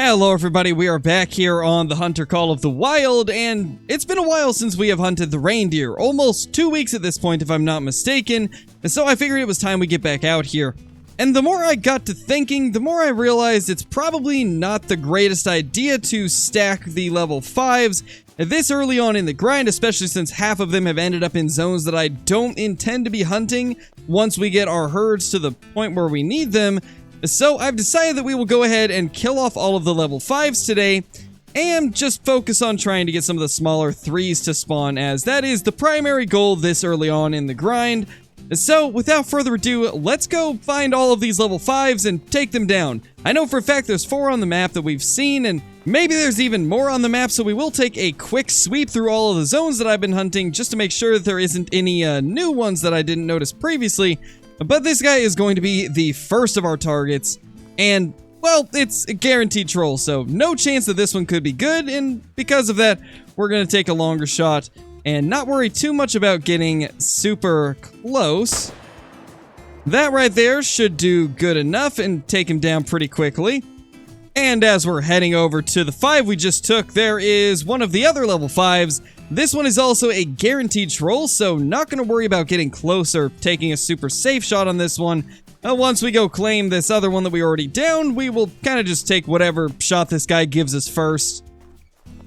Hello everybody, we are back here on the Hunter Call of the Wild, and it's been a while since we have hunted the reindeer, almost 2 weeks at this point if I'm not mistaken, and so I figured it was time we get back out here. And the more I got to thinking, the more I realized it's probably not the greatest idea to stack the level 5s this early on in the grind, especially since half of them have ended up in zones that I don't intend to be hunting once we get our herds to the point where we need them. So I've decided that we will go ahead and kill off all of the level 5s today and just focus on trying to get some of the smaller 3s to spawn, as that is the primary goal this early on in the grind. So without further ado, let's go find all of these level 5s and take them down. I know for a fact there's 4 on the map that we've seen, and maybe there's even more on the map, so we will take a quick sweep through all of the zones that I've been hunting just to make sure that there isn't any new ones that I didn't notice previously. But this guy is going to be the first of our targets, and, well, it's a guaranteed troll, so no chance that this one could be good, and because of that, we're going to take a longer shot and not worry too much about getting super close. That right there should do good enough and take him down pretty quickly. And as we're heading over to the 5 we just took, there is one of the other level 5s. This one is also a guaranteed troll, so not going to worry about getting close or taking a super safe shot on this one. Once we go claim this other one that we already downed, we will kind of just take whatever shot this guy gives us first.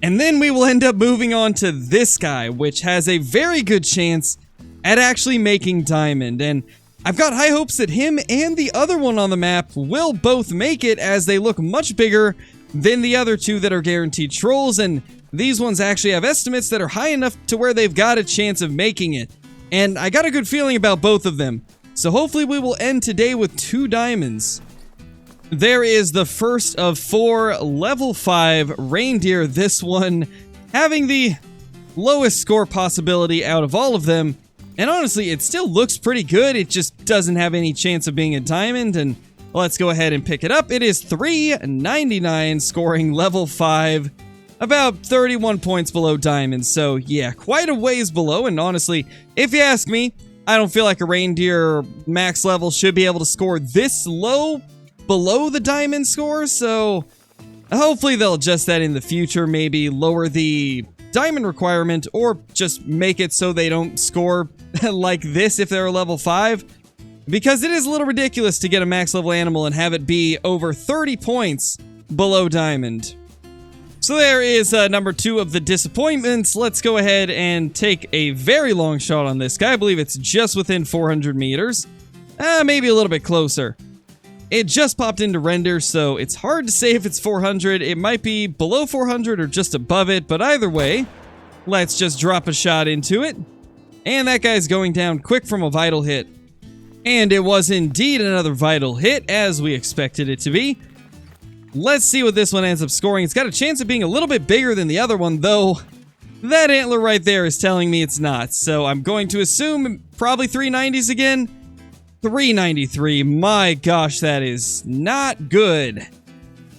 And then we will end up moving on to this guy, which has a very good chance at actually making diamond. And I've got high hopes that him and the other one on the map will both make it, as they look much bigger than the other 2 that are guaranteed trolls, and these ones actually have estimates that are high enough to where they've got a chance of making it. And I got a good feeling about both of them, so hopefully we will end today with 2 diamonds. There is the first of 4 level 5 reindeer, this one having the lowest score possibility out of all of them. And honestly, it still looks pretty good, it just doesn't have any chance of being a diamond, and let's go ahead and pick it up. It is 399, scoring level 5, about 31 points below diamond, so yeah, quite a ways below, and honestly, if you ask me, I don't feel like a reindeer max level should be able to score this low below the diamond score, so hopefully they'll adjust that in the future, maybe lower the diamond requirement, or just make it so they don't score like this if they're a level 5, because it is a little ridiculous to get a max level animal and have it be over 30 points below diamond. So there is number 2 of the disappointments. Let's go ahead and take a very long shot on this guy. I believe it's just within 400 meters, maybe a little bit closer. It just popped into render, so it's hard to say if it's 400. It might be below 400 or just above it, but either way, let's just drop a shot into it. And that guy's going down quick from a vital hit. And it was indeed another vital hit, as we expected it to be. Let's see what this one ends up scoring. It's got a chance of being a little bit bigger than the other one, though that antler right there is telling me it's not. So I'm going to assume probably 390s again. 393, my gosh, that is not good.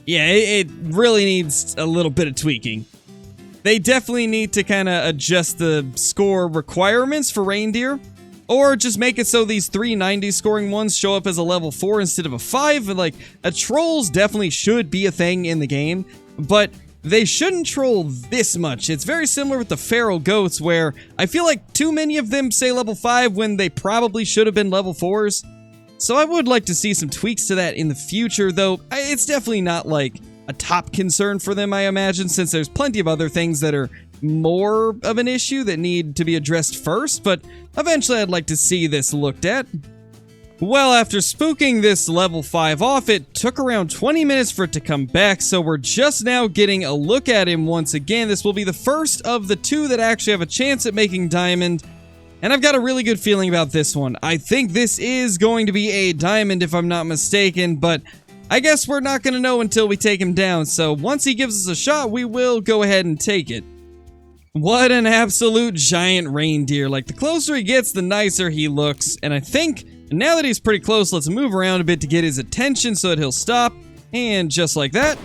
Yeah, it really needs a little bit of tweaking. They definitely need to kind of adjust the score requirements for reindeer, or just make it so these 390 scoring ones show up as a level 4 instead of a 5. Like, a trolls definitely should be a thing in the game, but they shouldn't troll this much. It's very similar with the feral goats, where I feel like too many of them say level 5 when they probably should have been level 4s. So I would like to see some tweaks to that in the future, though it's definitely not like a top concern for them, I imagine, since there's plenty of other things that are more of an issue that need to be addressed first, but eventually I'd like to see this looked at. Well, after spooking this level 5 off, it took around 20 minutes for it to come back, so we're just now getting a look at him once again. This will be the first of the 2 that actually have a chance at making diamond, and I've got a really good feeling about this one. I think this is going to be a diamond if I'm not mistaken, but I guess we're not going to know until we take him down, so once he gives us a shot, we will go ahead and take it. What an absolute giant reindeer. Like, the closer he gets, the nicer he looks, and I think now that he's pretty close, let's move around a bit to get his attention so that he'll stop. And just like that,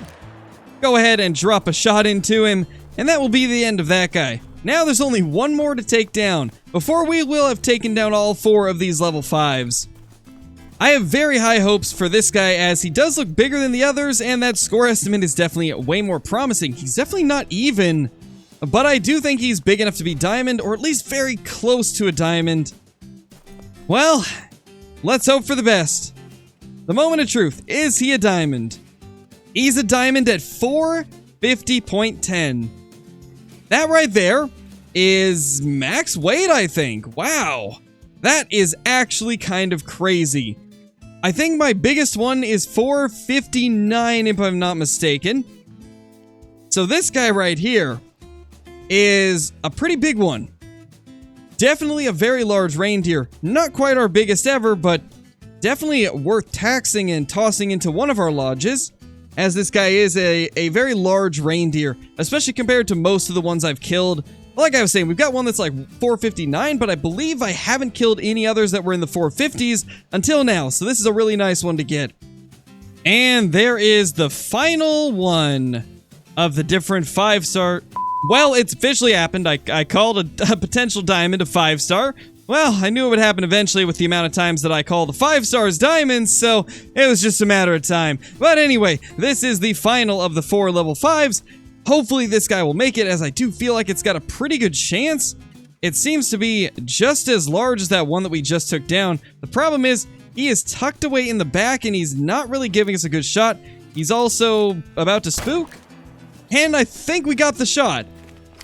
go ahead and drop a shot into him, and that will be the end of that guy. Now there's only one more to take down before we will have taken down all 4 of these level 5s. I have very high hopes for this guy as he does look bigger than the others, and that score estimate is definitely way more promising. He's definitely not even, but I do think he's big enough to be diamond, or at least very close to a diamond. Well, let's hope for the best. The moment of truth, is he a diamond? He's a diamond at 450.10. That right there is max weight, I think. Wow. That is actually kind of crazy. I think my biggest one is 459 if I'm not mistaken. So this guy right here is a pretty big one. Definitely a very large reindeer. Not quite our biggest ever, but definitely worth taxing and tossing into one of our lodges, as this guy is a very large reindeer, especially compared to most of the ones I've killed. Like I was saying, we've got one that's like 459, but I believe I haven't killed any others that were in the 450s until now, so this is a really nice one to get. And there is the final one of the different 5-star... Well, it's officially happened. I called a potential diamond a 5-star. Well, I knew it would happen eventually with the amount of times that I call the 5 stars diamonds, so it was just a matter of time. But anyway, this is the final of the 4 level 5s. Hopefully this guy will make it, as I do feel like it's got a pretty good chance. It seems to be just as large as that one that we just took down. The problem is, he is tucked away in the back and he's not really giving us a good shot. He's also about to spook. And I think we got the shot.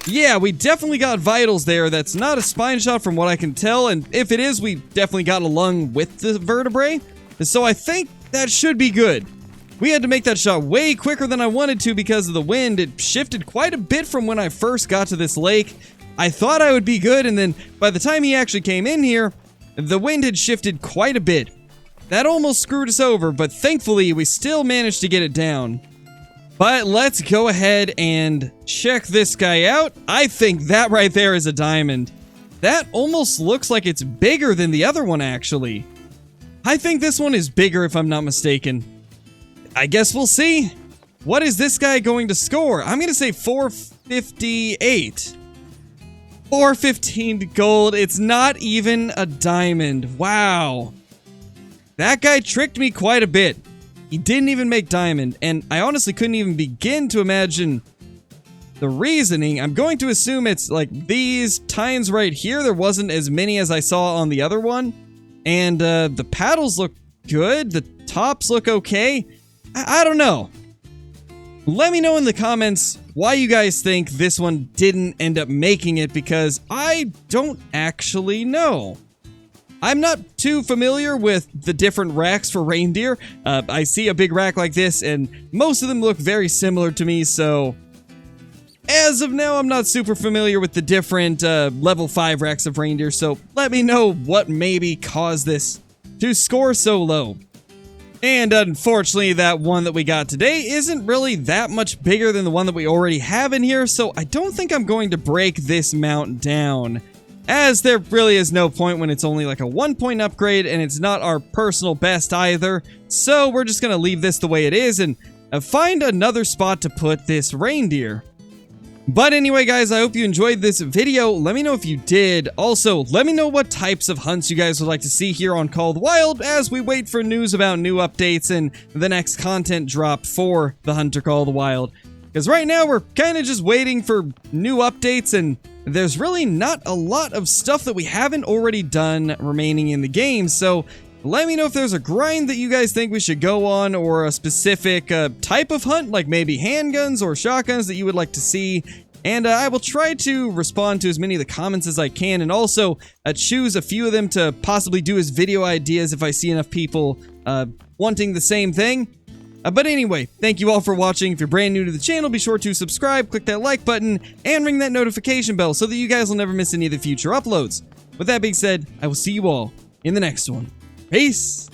Yeah, we definitely got vitals there. That's not a spine shot from what I can tell, and if it is, we definitely got a lung with the vertebrae. So I think that should be good. We had to make that shot way quicker than I wanted to because of the wind. It shifted quite a bit from when I first got to this lake. I thought I would be good, and then by the time he actually came in here, the wind had shifted quite a bit. That almost screwed us over, but thankfully we still managed to get it down. But let's go ahead and check this guy out. I think that right there is a diamond. That almost looks like it's bigger than the other one, actually. I think this one is bigger if I'm not mistaken. I guess we'll see. What is this guy going to score? I'm going to say 458. 415 gold. It's not even a diamond. Wow. That guy tricked me quite a bit. He didn't even make diamond, and I honestly couldn't even begin to imagine the reasoning. I'm going to assume it's like these tines right here. There wasn't as many as I saw on the other one. And the paddles look good. The tops look okay. I don't know. Let me know in the comments why you guys think this one didn't end up making it, because I don't actually know. I'm not too familiar with the different racks for reindeer. I see a big rack like this, and most of them look very similar to me, so as of now, I'm not super familiar with the different level 5 racks of reindeer, so let me know what maybe caused this to score so low. And unfortunately, that one that we got today isn't really that much bigger than the one that we already have in here, so I don't think I'm going to break this mount down, as there really is no point when it's only like a 1-point upgrade, and it's not our personal best either. So we're just gonna leave this the way it is and find another spot to put this reindeer. But anyway, guys, I hope you enjoyed this video. Let me know if you did. Also, let me know what types of hunts you guys would like to see here on Call of the Wild as we wait for news about new updates and the next content drop for the Hunter Call of the Wild. Because right now, we're kind of just waiting for new updates, and there's really not a lot of stuff that we haven't already done remaining in the game. So let me know if there's a grind that you guys think we should go on, or a specific type of hunt, like maybe handguns or shotguns that you would like to see. And I will try to respond to as many of the comments as I can, and also choose a few of them to possibly do as video ideas if I see enough people wanting the same thing. But anyway, thank you all for watching. If you're brand new to the channel, be sure to subscribe, click that like button, and ring that notification bell so that you guys will never miss any of the future uploads. With that being said, I will see you all in the next one. Peace!